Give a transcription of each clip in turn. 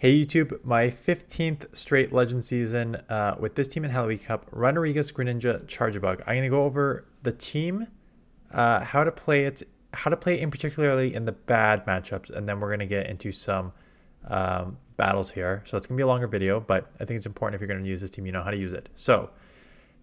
Hey YouTube, my 15th straight Legend season with this team in Halloween Cup, Runerigus, Greninja, Charjabug. I'm going to go over the team, how to play it, how to play it in particularly in the bad matchups, and then we're going to get into some battles here. So it's going to be a longer video, but I think it's important if you're going to use this team, you know how to use it. So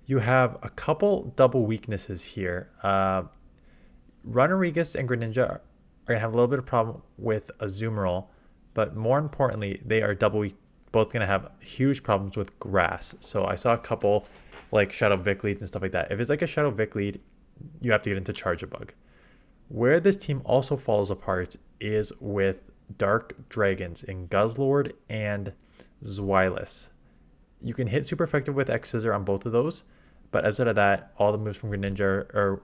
you have a couple double weaknesses here. Runerigus and Greninja are going to have a little bit of problem with a Azumarill, but more importantly, they are both going to have huge problems with grass. So I saw a couple like Shadow Vic leads and stuff like that. If it's like a Shadow Vic lead, you have to get into Charjabug. Where this team also falls apart is with Dark Dragons in Guzzlord and Zweilous. You can hit super effective with X Scissor on both of those, but outside of that, all the moves from Greninja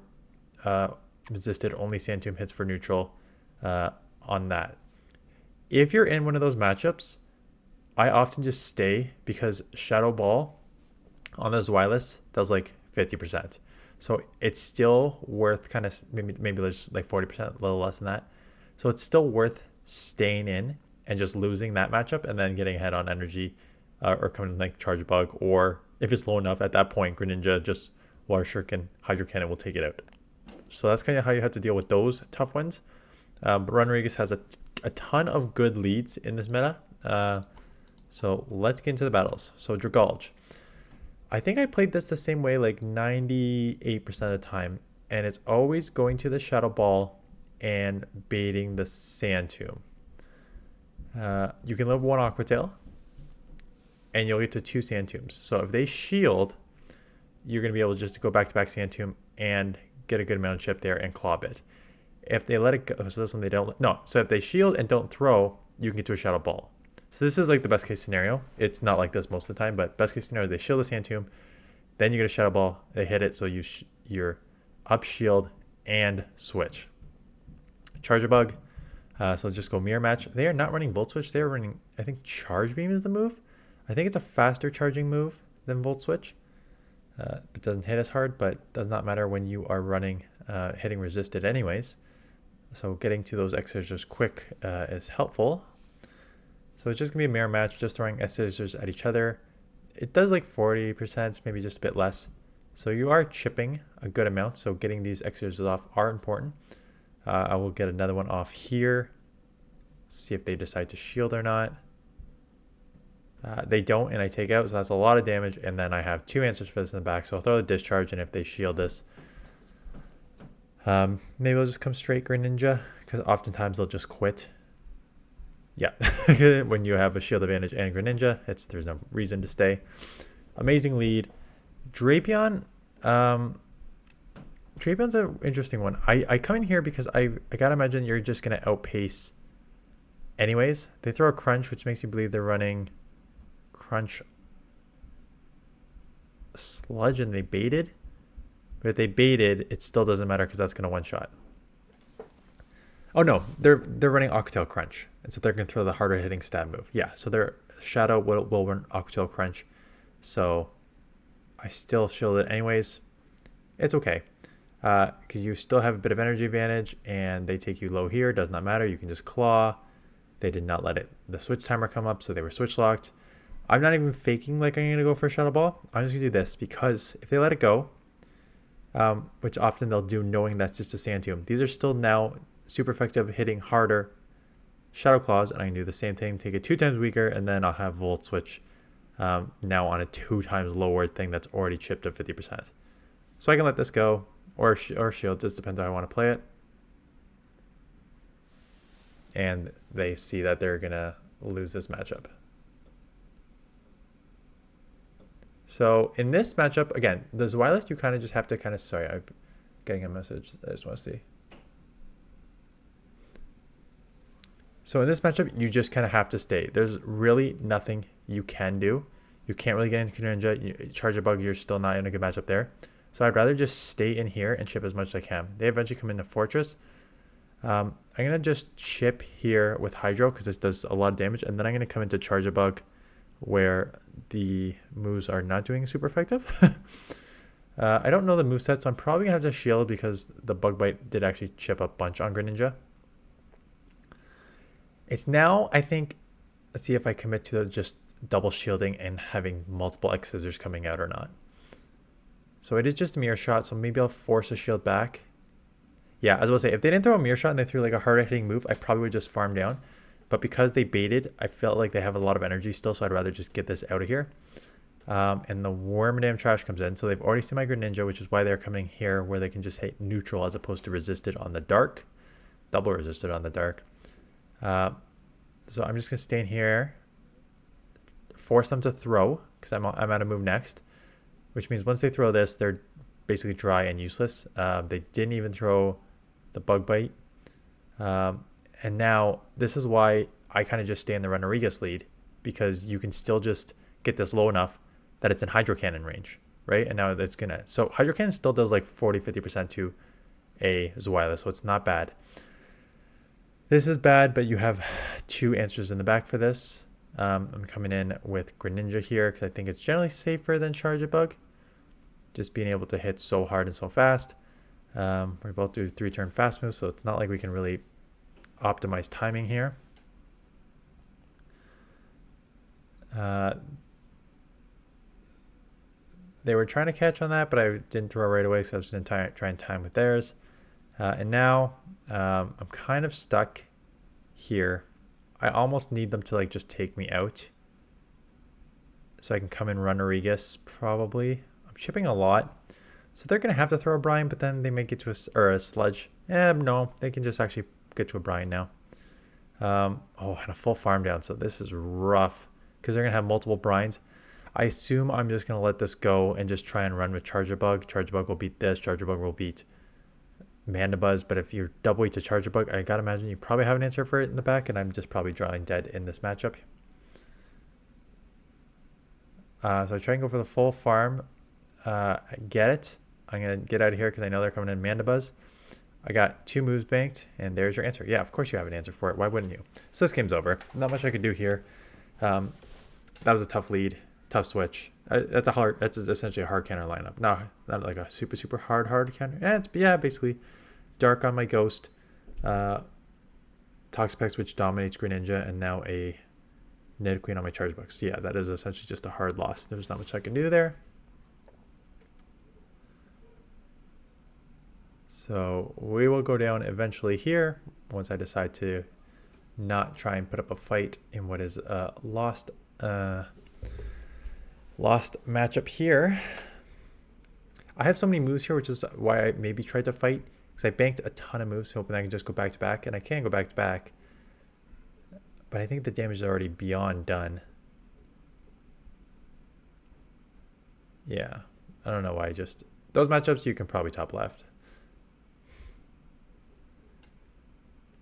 are resisted. Only Sandtomb hits for neutral on that. If you're in one of those matchups, I often just stay because Shadow Ball on the Zweilous does like 50%. So it's still worth kind of maybe just like 40%, a little less than that. So it's still worth staying in and just losing that matchup and then getting ahead on energy or coming like Charjabug, or if it's low enough at that point, Greninja just Water Shuriken, Hydro Cannon will take it out. So that's kind of how you have to deal with those tough ones. But Runerigus has a ton of good leads in this meta. So let's get into the battles. So Dragalge. I think I played this the same way like 98% of the time. And it's always going to the Shadow Ball and baiting the Sandtomb. You can live one Aqua Tail. And you'll get to 2 Sandtombs. So if they shield, you're going to be able just to go back-to-back Sandtomb and get a good amount of chip there and claw bit. If they let it go, so this one they don't, no. So if they shield and don't throw, you can get to a Shadow Ball. So this is like the best case scenario. It's not like this most of the time, but best case scenario, they shield the Sandtomb, then you get a Shadow Ball, they hit it, so you're up shield and switch. Charjabug, so just go mirror match. They are not running Volt Switch, they're running, I think Charge Beam is the move. I think it's a faster charging move than Volt Switch. It doesn't hit as hard, but does not matter when you are running, hitting resisted anyways. So getting to those X scissors quick is helpful. So it's just going to be a mirror match, just throwing X scissors at each other. It does like 40%, maybe just a bit less. So you are chipping a good amount, so getting these X scissors off are important. I will get another one off here. See if they decide to shield or not. They don't, and I take out, so that's a lot of damage, and then I have 2 answers for this in the back, so I'll throw the discharge, and if they shield this, maybe I'll just come straight Greninja, because oftentimes they'll just quit. Yeah, when you have a shield advantage and Greninja, there's no reason to stay. Amazing lead. Drapion, Drapion's an interesting one. I come in here because I gotta imagine you're just gonna outpace anyways. They throw a Crunch, which makes you believe they're running Crunch Sludge, and they baited. But if they baited, it still doesn't matter because that's going to one-shot. Oh no, they're running Aqua Tail Crunch, and so they're going to throw the harder hitting stab move. Yeah, so their Shadow will run Aqua Tail Crunch. So I still shield it anyways. It's okay. Because you still have a bit of energy advantage, and they take you low here. Does not matter. You can just claw. They did not let the switch timer come up, so they were switch locked. I'm not even faking like I'm going to go for a Shadow Ball. I'm just going to do this because if they let it go, which often they'll do knowing that's just a Sandtomb, these are still now super effective hitting harder Shadow Claws, and I can do the same thing, take it 2 times weaker, and then I'll have Volt Switch now on a 2 times lower thing that's already chipped at 50%. So I can let this go, or shield, just depends how I want to play it. And they see that they're going to lose this matchup. So in this matchup, again, the Zweilous, you kind of just have to kind of, sorry, I'm getting a message. I just want to see. So in this matchup, you just kind of have to stay. There's really nothing you can do. You can't really get into Greninja. Charjabug, you're still not in a good matchup there. So I'd rather just stay in here and chip as much as I can. They eventually come into Fortress. I'm going to just chip here with Hydro because this does a lot of damage. And then I'm going to come into Charjabug where the moves are not doing super effective. I don't know the moveset, so I'm probably going to have to shield because the Bug Bite did actually chip a bunch on Greninja. It's now, I think, see if I commit to just double shielding and having multiple X scissors coming out or not. So it is just a mirror shot, so maybe I'll force a shield back. Yeah, as I was say, if they didn't throw a mirror shot and they threw like a hard hitting move, I probably would just farm down. But because they baited, I felt like they have a lot of energy still, so I'd rather just get this out of here. And the Wormadam Trash comes in, so they've already seen my Greninja, which is why they're coming here, where they can just hit neutral as opposed to resisted on the dark. Double resisted on the dark. So I'm just going to stay in here, force them to throw, because I'm out of move next, which means once they throw this, they're basically dry and useless. They didn't even throw the Bug Bite. And now this is why I kind of just stay in the Dragalge Lead, because you can still just get this low enough that it's in Hydro Cannon range, right? And now it's going to... So Hydro Cannon still does like 40-50% to a Zweilous, so it's not bad. This is bad, but you have two answers in the back for this. I'm coming in with Greninja here because I think it's generally safer than Charjabug. Just being able to hit so hard and so fast. We both do 3-turn fast moves, so it's not like we can really optimize timing here. They were trying to catch on that, but I didn't throw right away, so I was going to try and time with theirs. And now I'm kind of stuck here. I almost need them to like just take me out, so I can come in run Arigas probably. I'm chipping a lot, so they're gonna have to throw a Brine, but then they may get to a Sludge. No, they can just actually get to a Brine now. Oh, and a full farm down, so this is rough because they're gonna have multiple Brines. I assume I'm just gonna let this go and just try and run with Charjabug. Charjabug will beat this. Charjabug will beat Mandibuzz, but if you're double to Charjabug, I gotta imagine you probably have an answer for it in the back, and I'm just probably drawing dead in this matchup. So I try and go for the full farm. I get it. I'm gonna get out of here because I know they're coming in Mandibuzz. I got 2 moves banked, and there's your answer. Yeah, of course you have an answer for it. Why wouldn't you? So this game's over. Not much I could do here. That was a tough lead, tough switch. That's essentially a hard counter lineup. No, not like a super hard counter. Yeah, basically dark on my Ghost, Toxicroak, which dominates Greninja, and now a Nidoqueen on my Charjabug. So yeah, that is essentially just a hard loss. There's not much I can do there. So we will go down eventually here once I decide to not try and put up a fight in what is a lost matchup here. I have so many moves here, which is why I maybe tried to fight, because I banked a ton of moves hoping I can just go back to back, and I can go back to back, but I think the damage is already beyond done. Yeah, I don't know why. Just those matchups you can probably top left.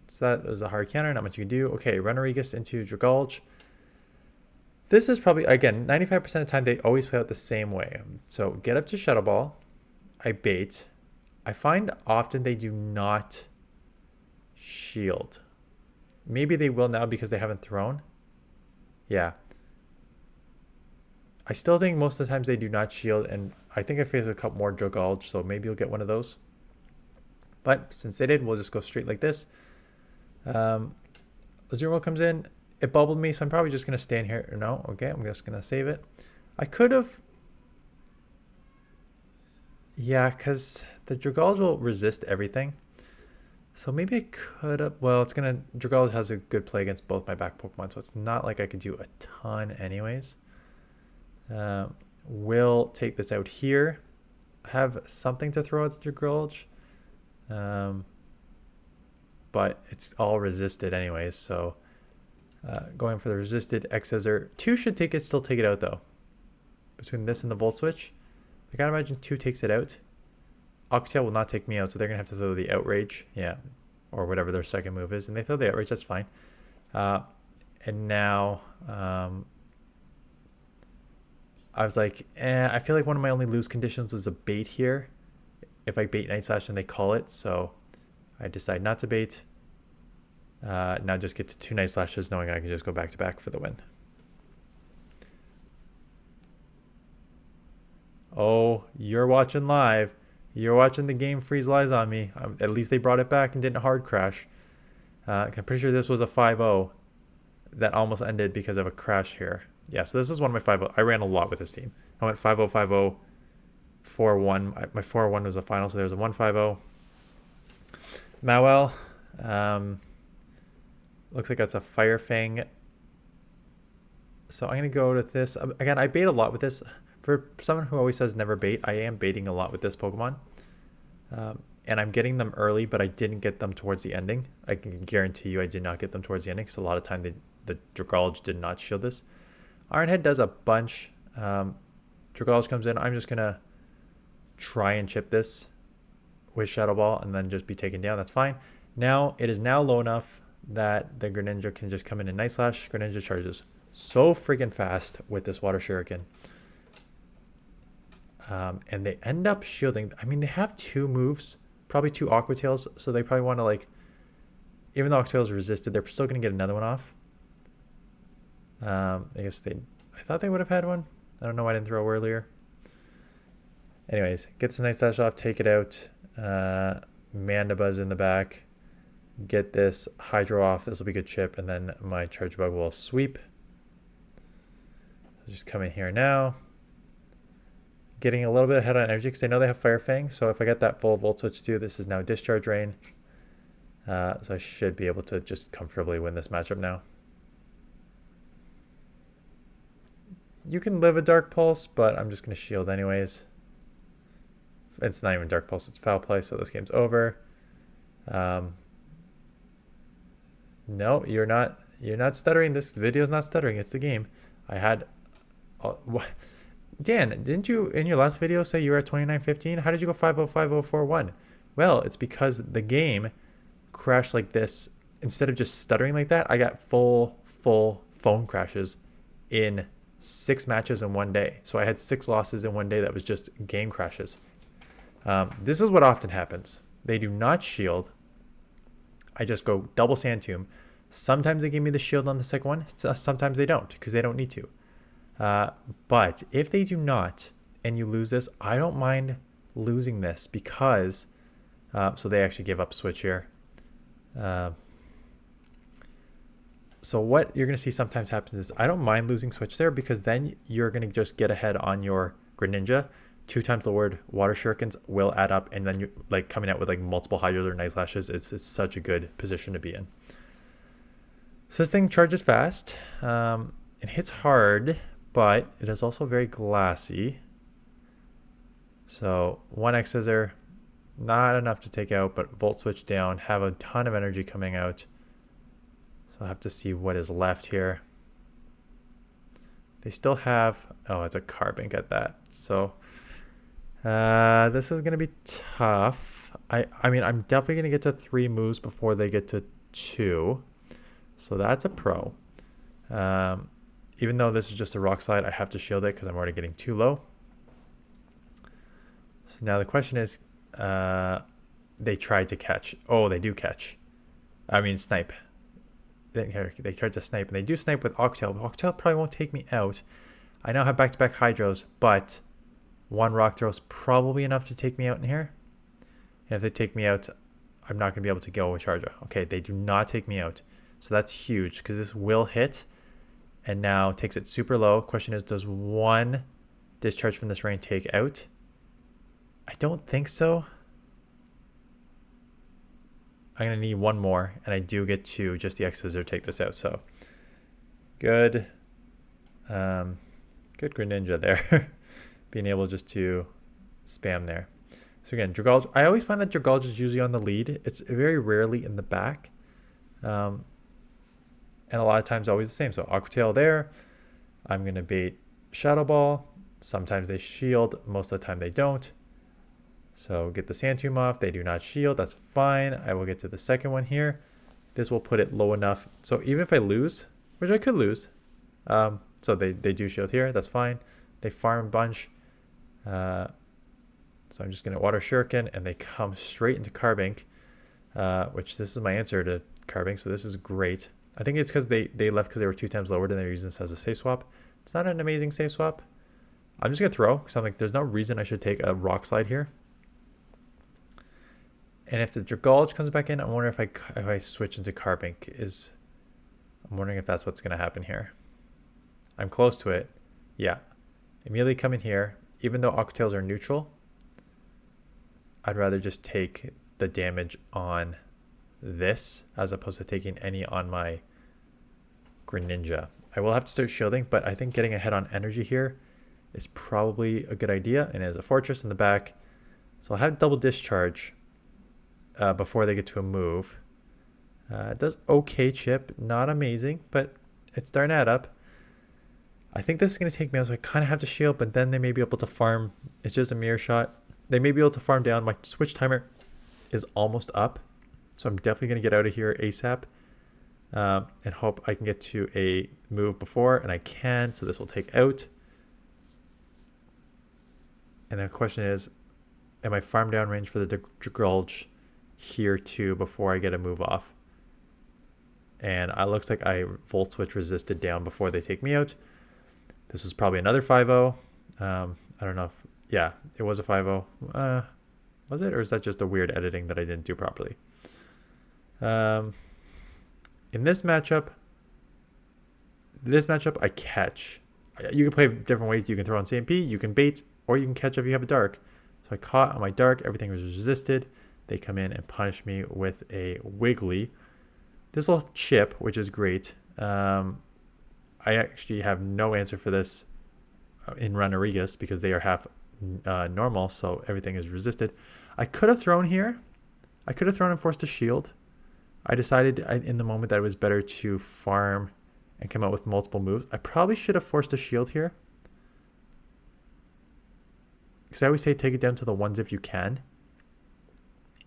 So that is a hard counter, not much you can do. Okay, run Arigas into Dragalge. This is probably, again, 95% of the time they always play out the same way. So get up to Shadow Ball. I bait. I find often they do not shield. Maybe they will now because they haven't thrown. Yeah. I still think most of the times they do not shield, and I think I face a couple more Dragalge, so maybe you'll get one of those. But since they did, we'll just go straight like this. Azumarill comes in. It bubbled me, so I'm probably just going to stand here. No, okay, I'm just going to save it. I could have... Yeah, because the Dragalge will resist everything. So maybe I could have... Well, it's going to... Dragalge has a good play against both my back Pokemon, so it's not like I could do a ton anyways. We'll take this out here. Have something to throw at the Dragalge. But it's all resisted anyways, so... going for the resisted X-Scissor. 2 should still take it out though. Between this and the Volt Switch, I gotta imagine 2 takes it out. Octail will not take me out, so they're gonna have to throw the Outrage, yeah, or whatever their second move is, and they throw the Outrage. That's fine. And now I was like, I feel like one of my only lose conditions was a bait here. If I bait Night Slash and they call it, so I decide not to bait. Now just get to 2 Night Slashes, knowing I can just go back to back for the win. Oh, you're watching live. You're watching the game freeze lies on me. At least they brought it back and didn't hard crash. I'm pretty sure this was a 5-0. that almost ended because of a crash here. Yeah, so this is one of my 5 I ran a lot with this team. I went 5-0, 5-0, 4-1. My 4-1 was a final, so there was a 1-5-0. Mawile. Looks like that's a Fire Fang. So I'm going to go with this. Again, I bait a lot with this. For someone who always says never bait, I am baiting a lot with this Pokemon. And I'm getting them early, but I didn't get them towards the ending. I can guarantee you I did not get them towards the ending, because a lot of time the Dragalge did not shield this. Ironhead does a bunch. Dragalge comes in. I'm just going to try and chip this with Shadow Ball and then just be taken down. That's fine. Now, it is now low enough that the Greninja can just come in and Night Slash. Greninja charges so freaking fast with this Water Shuriken. And they end up shielding. I mean, they have 2 moves, probably 2 Aqua Tails, so they probably want to, like, even though Aqua Tails resisted, they're still going to get another one off. I guess I thought they would have had one. I don't know why I didn't throw earlier. Anyways, gets the Night Slash off, take it out. Mandibuzz in the back. Get this Hydro off. This will be a good chip, and then my Charge Bug will sweep. So just come in here now. Getting a little bit ahead on energy because I know they have Fire Fang. So if I get that full Volt Switch too, this is now Discharge Rain. So I should be able to just comfortably win this matchup now. You can live a Dark Pulse, but I'm just going to shield anyways. It's not even Dark Pulse, it's Foul Play, so this game's over. No, you're not stuttering. This video's not stuttering. It's the game. I had... what? Dan, didn't you in your last video say you were at 29-15? How did you go 5-0, 5-0, 4-1? Well, it's because the game crashed like this. Instead of just stuttering like that, I got full phone crashes in 6 matches in one day. So I had 6 losses in one day that was just game crashes. This is what often happens. They do not shield. I just go double Sand Tomb. Sometimes they give me the shield on the second one. Sometimes they don't, because they don't need to. But if they do not, and you lose this, I don't mind losing this because... so they actually give up Switch here. So what you're going to see sometimes happens is I don't mind losing Switch there, because then you're going to just get ahead on your Greninja. 2 times the word Water Shurikens will add up, and then you're like coming out with like multiple Hydros or Night Slashes. It's such a good position to be in. So this thing charges fast. It hits hard, but it is also very glassy. So 1X Scissor, not enough to take out, but Volt Switch down, have a ton of energy coming out. So I'll have to see what is left here. They still have, oh, it's a Carbink at that. So this is going to be tough. I mean, I'm definitely going to get to 3 moves before they get to 2. So that's a pro. Even though this is just a Rock Slide, I have to shield it because I'm already getting too low. So now the question is, they tried to catch. Oh, they do catch. I mean, snipe. They tried to snipe, and they do snipe with Octail. Octail probably won't take me out. I now have back-to-back Hydros, but 1 Rock Throw is probably enough to take me out in here. And if they take me out, I'm not going to be able to go with Charger. Okay, they do not take me out. So that's huge, because this will hit, and now takes it super low. Question is, does 1 Discharge from this rain take out? I don't think so. I'm going to need 1 more, and I do get 2. Just the X Scissor take this out. So good. Good Greninja there. Being able just to spam there. So again, Dragalge. I always find that Dragalge is usually on the lead. It's very rarely in the back. And a lot of times always the same. So Aqua Tail there. I'm going to bait Shadow Ball. Sometimes they shield. Most of the time they don't. So get the Sand Tomb off. They do not shield. That's fine. I will get to the second one here. This will put it low enough. So even if I lose, which I could lose. So they do shield here. That's fine. They farm a bunch. So I'm just going to Water Shuriken, and they come straight into Carbink, which this is my answer to Carbink. So this is great. I think it's because they left because they were 2 times lowered, and they're using this as a safe swap. It's not an amazing safe swap. I'm just going to throw, because I'm like, there's no reason I should take a Rock Slide here. And if the Dragalge comes back in, I wonder if I switch into Carbink. I'm wondering if that's what's going to happen here. I'm close to it. Yeah. Immediately come in here. Even though Aqua Tails are neutral, I'd rather just take the damage on this as opposed to taking any on my Greninja. I will have to start shielding, but I think getting ahead on energy here is probably a good idea. And it has a fortress in the back. So I'll have double discharge before they get to a move. It does okay chip, not amazing, but it's starting to add up. I think this is going to take me out, so I kind of have to shield, but then they may be able to farm. It's just a mirror shot. They may be able to farm down. My switch timer is almost up, so I'm definitely going to get out of here ASAP and hope I can get to a move before, and I can, so this will take out. And the question is, am I farm down range for the Dragalge here too before I get a move off? And it looks like I Volt Switch resisted down before they take me out. This was probably another 5-0. I don't know if, yeah, it was a 5-0. Was it? Or is that just a weird editing that I didn't do properly? In this matchup, I catch. You can play different ways. You can throw on CMP, you can bait, or you can catch if you have a dark. So I caught on my dark. Everything was resisted. They come in and punish me with a Wiggly. This will chip, which is great. I actually have no answer for this in Runerigus because they are half normal, so everything is resisted. I could have thrown here. I could have thrown and forced a shield. I decided in the moment that it was better to farm and come out with multiple moves. I probably should have forced a shield here. Because I always say take it down to the ones if you can.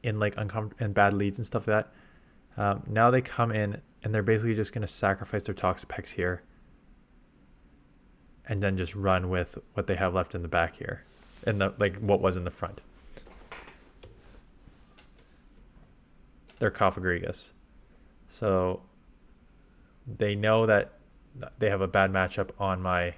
In like and bad leads and stuff like that. Now they come in and they're basically just going to sacrifice their Toxapex here. And then just run with what they have left in the back here. And like what was in the front. They're Cofagrigus. So they know that they have a bad matchup on my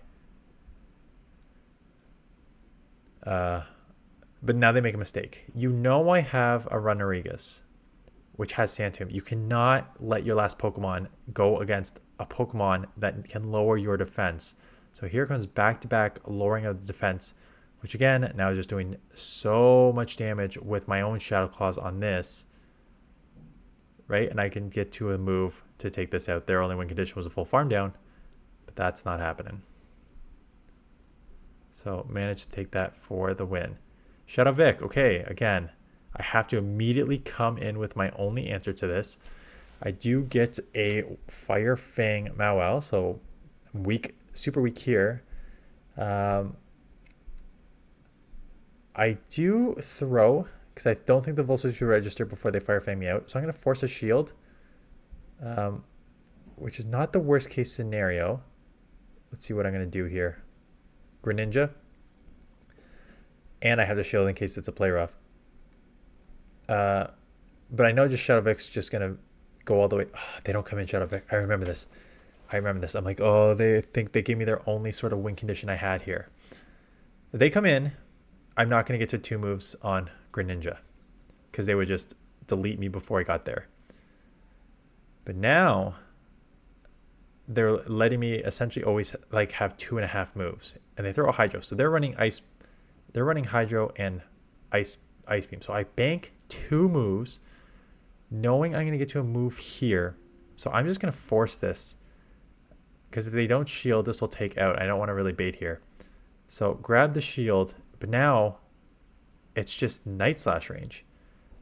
but now they make a mistake. You know I have a Runerigus, which has Sand Tomb. You cannot let your last Pokemon go against a Pokemon that can lower your defense. So here comes back-to-back lowering of the defense, which again, now is just doing so much damage with my own Shadow Claws on this. Right? And I can get to a move to take this out. Their only win condition was a full farm down, but that's not happening. So managed to take that for the win. Shadow Vic, okay, again, I have to immediately come in with my only answer to this. I do get a Fire Fang Mawile, so weak, super weak here. I do throw, because I don't think the Volt Switch will register before they Fire Fang me out. So I'm going to force a shield, which is not the worst case scenario. Let's see what I'm going to do here. Greninja. And I have the shield in case it's a play rough. But I know just Shadow Vic's just going to go all the way. Oh, they don't come in Shadow Vic. I remember this. I'm like, oh, they think they gave me their only sort of win condition I had here. If they come in, I'm not going to get to 2 moves on Greninja because they would just delete me before I got there. But now they're letting me essentially always like have 2.5 moves, and they throw a Hydro. So they're running Ice. They're running Hydro and Ice Beam. So I bank 2 moves, knowing I'm going to get to a move here. So I'm just going to force this because if they don't shield, this will take out. I don't want to really bait here. So grab the shield, but now it's just Night Slash range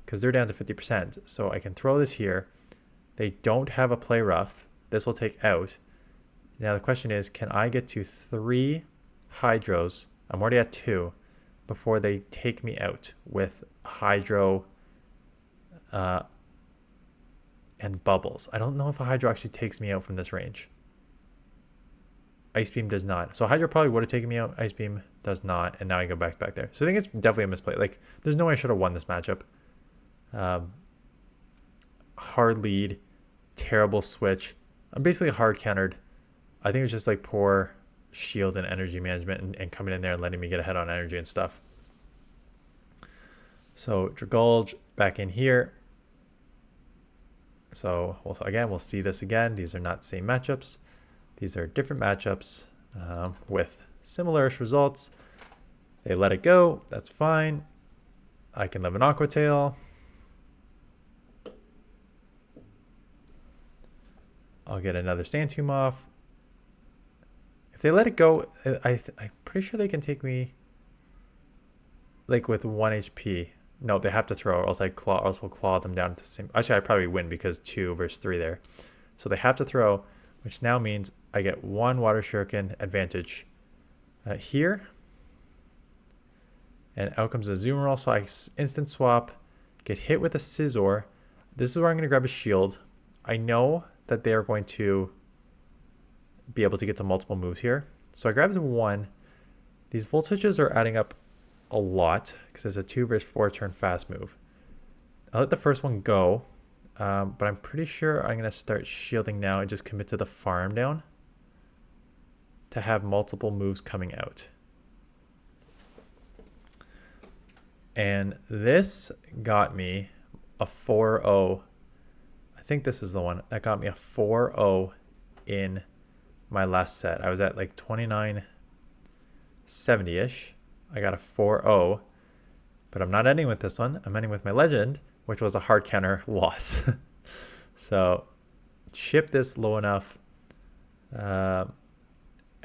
because they're down to 50%. So I can throw this here. They don't have a play rough. This will take out. Now the question is, can I get to 3 Hydros? I'm already at 2 before they take me out with Hydro and Bubbles. I don't know if a Hydro actually takes me out from this range. Ice Beam does not. So Hydro probably would have taken me out. Ice Beam does not. And now I go back there. So I think it's definitely a misplay. Like, there's no way I should have won this matchup. Hard lead. Terrible switch. I'm basically hard countered. I think it was just like poor shield and energy management and coming in there and letting me get ahead on energy and stuff. So Dragalge back in here. So again, we'll see this again. These are not same matchups. These are different matchups with similar-ish results. They let it go. That's fine. I can live an Aqua Tail. I'll get another Sandtomb off. If they let it go, I'm pretty sure they can take me like with 1 HP. No, they have to throw, or else I also claw them down to the same. Actually, I probably win because 2 versus 3 there. So they have to throw, which now means I get 1 Water Shuriken advantage here. And out comes a Azumarill, so I instant swap, get hit with a Scizor. This is where I'm going to grab a shield. I know that they are going to be able to get to multiple moves here. So I grabbed 1. These voltages are adding up a lot because it's a 2 versus 4 turn fast move. I'll let the first one go, but I'm pretty sure I'm going to start shielding now and just commit to the farm down to have multiple moves coming out. And this got me a 4-0. I think this is the one that got me a 4-0 in my last set. I was at like 2970-ish. I got a 4-0, but I'm not ending with this one. I'm ending with my legend, which was a hard counter loss. So ship this low enough. And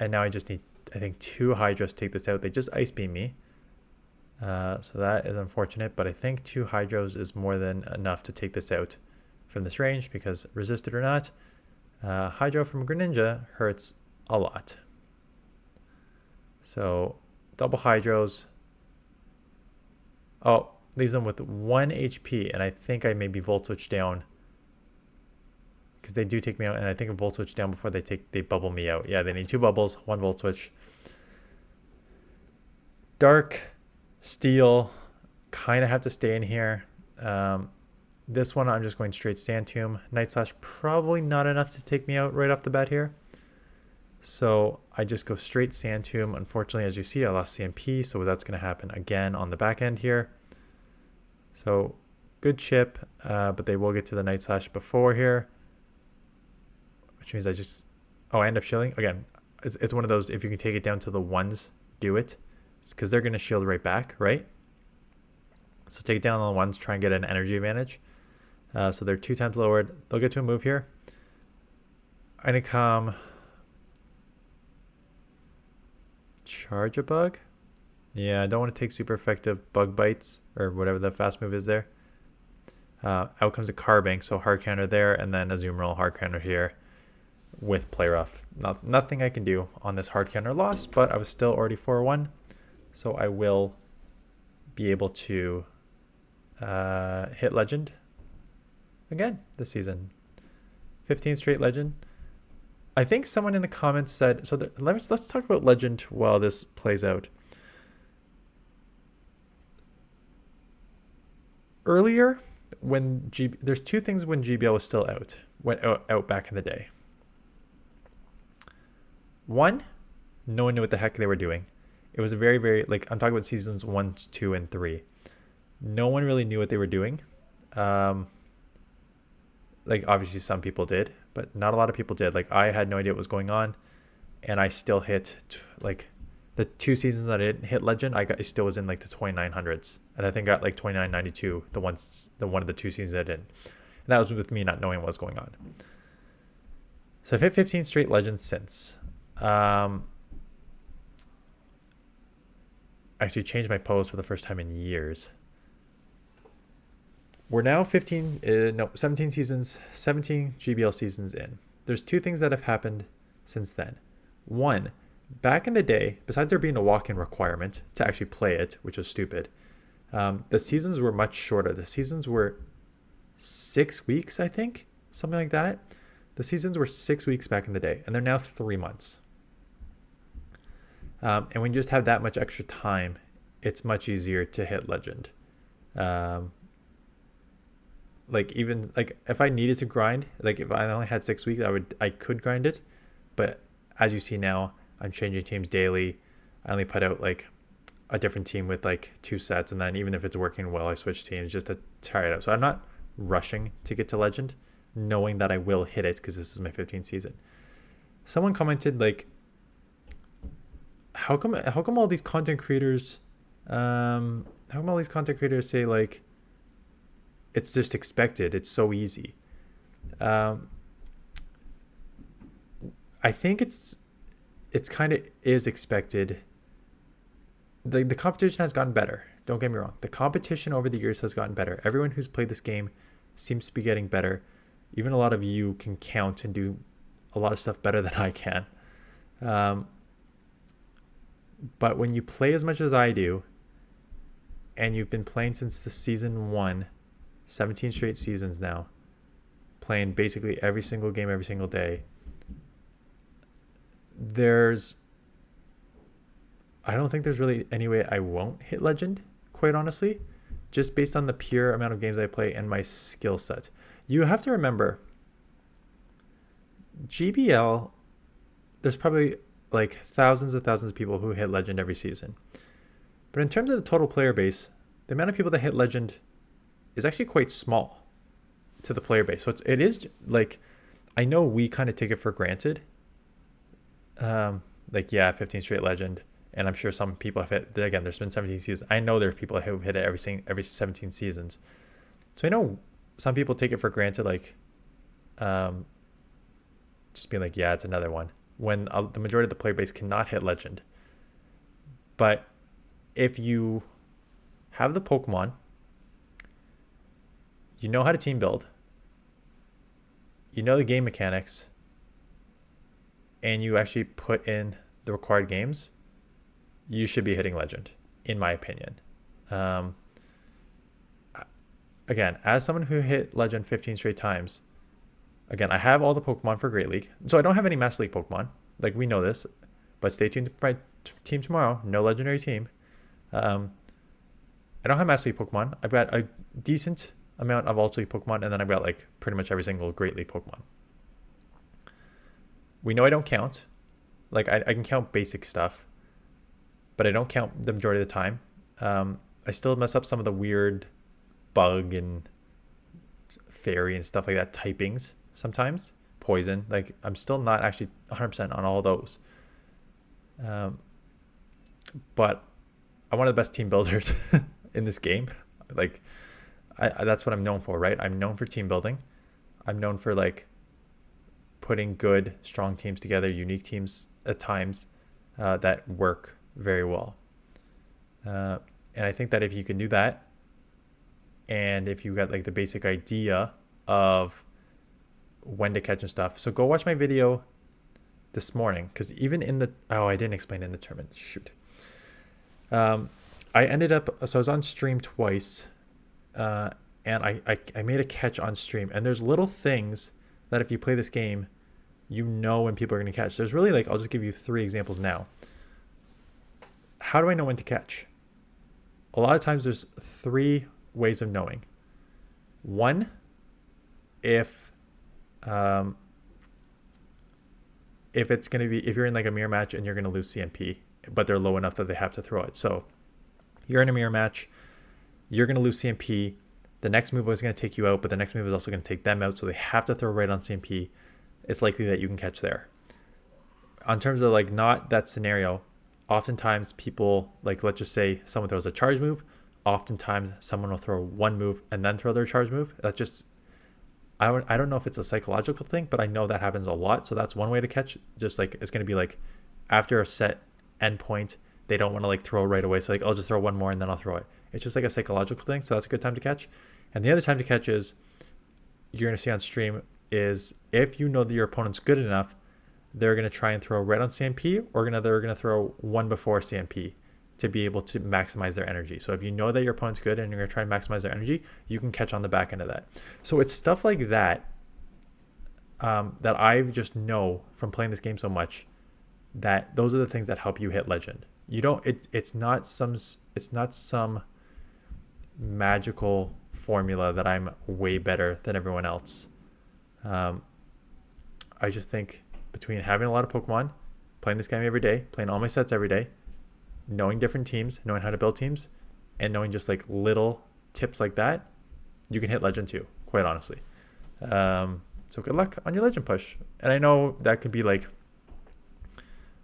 now I just need, I think, 2 Hydros to take this out. They just Ice Beam me. So that is unfortunate, but I think 2 Hydros is more than enough to take this out from this range because resisted or not, Hydro from Greninja hurts a lot. So double Hydros. Oh, leaves them with 1 HP, and I think I maybe Volt Switch down because they do take me out, and I think a Volt Switch down before they bubble me out. Yeah, they need 2 bubbles, 1 Volt Switch. Dark, Steel, kind of have to stay in here. This one I'm just going straight Sandtomb. Night Slash probably not enough to take me out right off the bat here. So I just go straight Sandtomb. Unfortunately, as you see, I lost CMP, so that's going to happen again on the back end here. So good chip, but they will get to the Night Slash before here. Which means I just... Oh, I end up shielding. Again, it's one of those, if you can take it down to the 1s, do it. Because they're going to shield right back, right? So take it down on the 1s, try and get an energy advantage. So they're 2 times lowered. They'll get to a move here. I'm going to come... Charge a Bug? Yeah, I don't want to take super effective Bug Bites, or whatever the fast move is there. Out comes a Carbink, so hard counter there, and then a Azumarill hard counter here with Play Rough. Nothing I can do on this hard counter loss, but I was still already 4-1. So I will be able to hit Legend again this season. 15 straight Legend. I think someone in the comments said, so let's talk about Legend while this plays out. Earlier, when there's 2 things when GBL was still out, went out back in the day. 1, no one knew what the heck they were doing. It was a very, very, like, I'm talking about seasons 1, 2, and 3. No one really knew what they were doing. Like, obviously some people did, but not a lot of people did. Like, I had no idea what was going on, and I still hit, like, the 2 seasons that I didn't hit Legend, I still was in, like, the 2900s. And I think got, like, 2992, the one of the 2 seasons I didn't. And that was with me not knowing what was going on. So I've hit 15 straight Legends since. Actually changed my pose for the first time in years. We're now 17 seasons, 17 GBL seasons in. There's 2 things that have happened since then. 1, back in the day, besides there being a walk-in requirement to actually play it, which was stupid, the seasons were much shorter. The seasons were 6 weeks, I think, something like that. The seasons were 6 weeks back in the day, and they're now 3 months. And when you just have that much extra time, it's much easier to hit Legend. Like, even like if I needed to grind, like if I only had 6 weeks, I could grind it. But as you see now, I'm changing teams daily. I only put out like a different team with like 2 sets, and then even if it's working well, I switch teams just to try it out. So I'm not rushing to get to Legend. knowing that I will hit it because this is my 15th season. Someone commented like, how come all these content creators say like it's just expected, it's so easy. I think it's kind of is expected. The competition has gotten better. Don't get me wrong. The competition over the years has gotten better. Everyone who's played this game seems to be getting better. Even a lot of you can count and do a lot of stuff better than I can. But when you play as much as I do, and you've been playing since the season 1, 17 straight seasons now, playing basically every single game every single day, I don't think there's really any way I won't hit legend, quite honestly, just based on the pure amount of games I play and my skill set. You have to remember, GBL, there's probably like thousands and thousands of people who hit legend every season. But in terms of the total player base, the amount of people that hit legend is actually quite small to the player base. So it is like, I know we kind of take it for granted. Like, yeah, 15 straight legend. And I'm sure some people have hit, again, there's been 17 seasons. I know there's people who've hit it every 17 seasons. So I know some people take it for granted, like, just being like, yeah, it's another one, when the majority of the player base cannot hit legend. But if you have the Pokemon, you know how to team build, you know the game mechanics, and you actually put in the required games, you should be hitting legend, in my opinion. Again, as someone who hit legend 15 straight times, again, I have all the Pokemon for Great League. So I don't have any Master League Pokemon. Like, we know this. But stay tuned for my team tomorrow. No legendary team. I don't have Master League Pokemon. I've got a decent amount of Ultra League Pokemon, and then I've got like pretty much every single Great League Pokemon. We know I don't count. Like, I can count basic stuff, but I don't count the majority of the time. I still mess up some of the weird bug and fairy and stuff like that typings sometimes. Poison. Like, I'm still not actually 100% on all those. But I'm one of the best team builders in this game. Like, that's what I'm known for, right? I'm known for team building. I'm known for like putting good, strong teams together, unique teams at times that work very well. And I think that if you can do that, and if you got like the basic idea of when to catch and stuff. So go watch my video this morning, because even in the, I didn't explain it in the tournament. Shoot. I ended up, so I was on stream twice, and I made a catch on stream. And there's little things that if you play this game, you know when people are going to catch. There's really like, I'll just give you 3 examples now. How do I know when to catch? A lot of times there's 3 ways of knowing. One, if it's going to be, if you're in like a mirror match and you're going to lose CMP, but they're low enough that they have to throw it. So you're in a mirror match, you're going to lose CMP. The next move is going to take you out, but the next move is also going to take them out. So they have to throw right on CMP. It's likely that you can catch there. On terms of like not that scenario, oftentimes people, like, let's just say someone throws a charge move. Oftentimes someone will throw one move and then throw their charge move. That's just, I don't know if it's a psychological thing, but I know that happens a lot. So that's one way to catch. Just like, it's going to be like after a set endpoint, they don't want to like throw right away. So like, I'll just throw one more and then I'll throw it. It's just like a psychological thing. So that's a good time to catch. And the other time to catch is, you're going to see on stream, is if you know that your opponent's good enough, they're going to try and throw right on CMP, or they're going to throw one before CMP to be able to maximize their energy. So if you know that your opponent's good and you're going to try and maximize their energy, you can catch on the back end of that. So it's stuff like that that I just know from playing this game so much, that those are the things that help you hit legend. You don't, it's not some magical formula that I'm way better than everyone else. I just think between having a lot of Pokemon, playing this game every day, playing all my sets every day, knowing different teams, knowing how to build teams, and knowing just like little tips like that, you can hit legend too, quite honestly. So good luck on your legend push. And I know that could be like,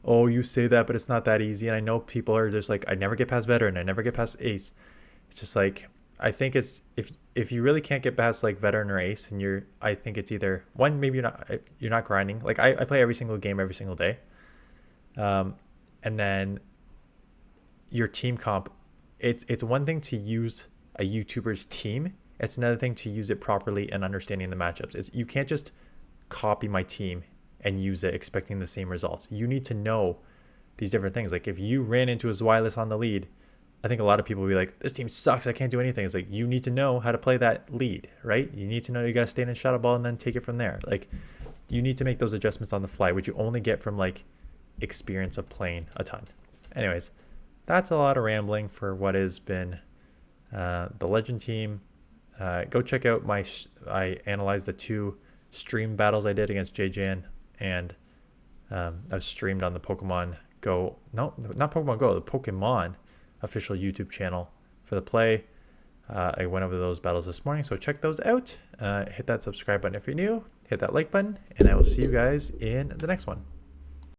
oh, you say that, but it's not that easy. And I know people are just like, I never get past veteran, I never get past ace. It's just like, I think it's if you really can't get past like veteran or ace, and I think it's either one, maybe you're not grinding. Like I play every single game every single day, and then your team comp. It's one thing to use a YouTuber's team. It's another thing to use it properly and understanding the matchups. You can't just copy my team and use it expecting the same results. You need to know these different things. Like if you ran into a Zweilous on the lead, I think a lot of people will be like, this team sucks, I can't do anything. It's like, you need to know how to play that lead, right? You need to know you got to stand in Shadow Ball and then take it from there. Like, you need to make those adjustments on the fly, which you only get from like experience of playing a ton. Anyways, that's a lot of rambling for what has been the Legend team. Go check out I analyzed the 2 stream battles I did against JJN, and I streamed on the Pokemon Go, no, not Pokemon Go, the Pokemon official YouTube channel for the play. I went over those battles this morning, so check those out. Hit that subscribe button if you're new, hit that like button, and I will see you guys in the next one.